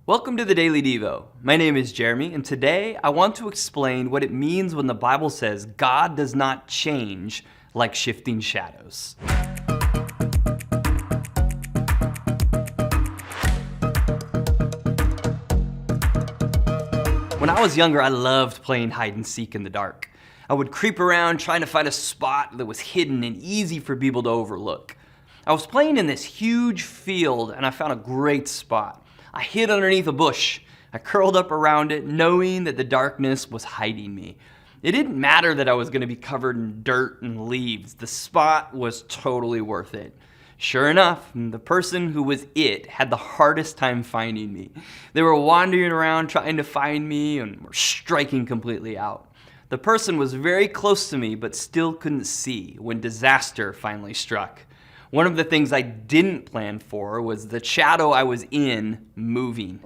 Welcome to the Daily Devo. My name is Jeremy, and today I want to explain what it means when the Bible says God does not change like shifting shadows. When I was younger, I loved playing hide and seek in the dark. I would creep around trying to find a spot that was hidden and easy for people to overlook. I was playing in this huge field and I found a great spot. I hid underneath a bush. I curled up around it, knowing that the darkness was hiding me. It didn't matter that I was going to be covered in dirt and leaves. The spot was totally worth it. Sure enough, the person who was it had the hardest time finding me. They were wandering around trying to find me and were striking completely out. The person was very close to me but still couldn't see when disaster finally struck. One of the things I didn't plan for was the shadow I was in moving.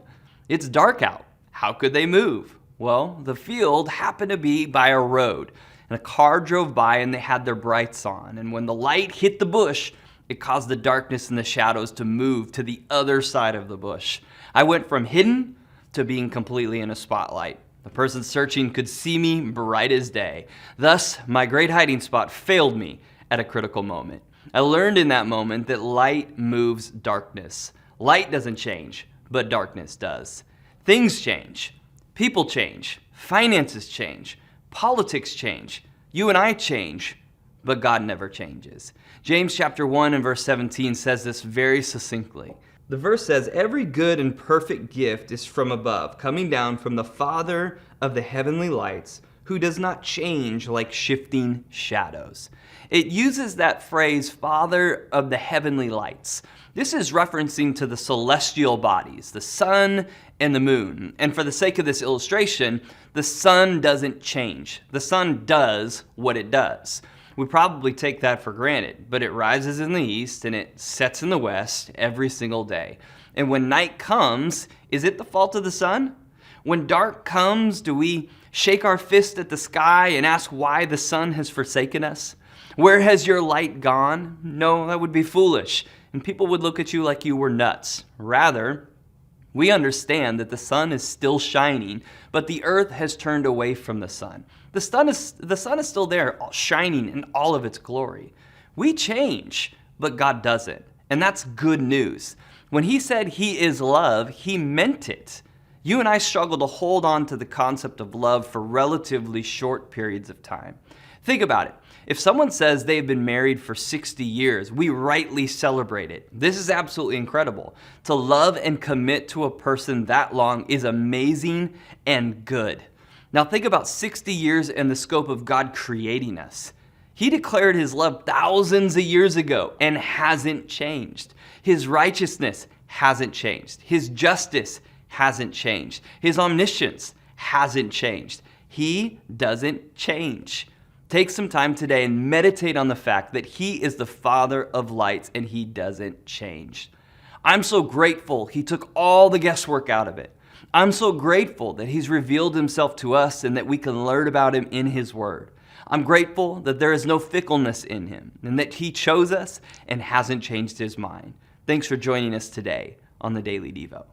It's dark out. How could they move? Well, the field happened to be by a road, and a car drove by and they had their brights on. And when the light hit the bush, it caused the darkness and the shadows to move to the other side of the bush. I went from hidden to being completely in a spotlight. The person searching could see me bright as day. Thus, my great hiding spot failed me at a critical moment. I learned in that moment that light moves darkness. Light doesn't change, but darkness does. Things change. People change. Finances change. Politics change. You and I change, but God never changes. James chapter 1 and verse 17 says this very succinctly. The verse says, "Every good and perfect gift is from above, coming down from the Father of the heavenly lights, who does not change like shifting shadows." It uses that phrase, Father of the heavenly lights. This is referencing to the celestial bodies, the sun and the moon. And for the sake of this illustration, the sun doesn't change. The sun does what it does. We probably take that for granted, but it rises in the east and it sets in the west every single day. And when night comes, is it the fault of the sun? When dark comes, do we shake our fist at the sky and ask why the sun has forsaken us? Where has your light gone? No, that would be foolish, and people would look at you like you were nuts. Rather, we understand that the sun is still shining, but the earth has turned away from the sun. The sun is still there, shining in all of its glory. We change, but God doesn't, and that's good news. When He said He is love, He meant it. You and I struggle to hold on to the concept of love for relatively short periods of time. Think about it. If someone says they've been married for 60 years, we rightly celebrate it. This is absolutely incredible. To love and commit to a person that long is amazing and good. Now think about 60 years and the scope of God creating us. He declared His love thousands of years ago and hasn't changed. His righteousness hasn't changed. His justice hasn't changed. His omniscience hasn't changed. He doesn't change. Take some time today and meditate on the fact that He is the Father of lights and He doesn't change. I'm so grateful He took all the guesswork out of it. I'm so grateful that He's revealed Himself to us and that we can learn about Him in His Word. I'm grateful that there is no fickleness in Him and that He chose us and hasn't changed His mind. Thanks for joining us today on the Daily Devo.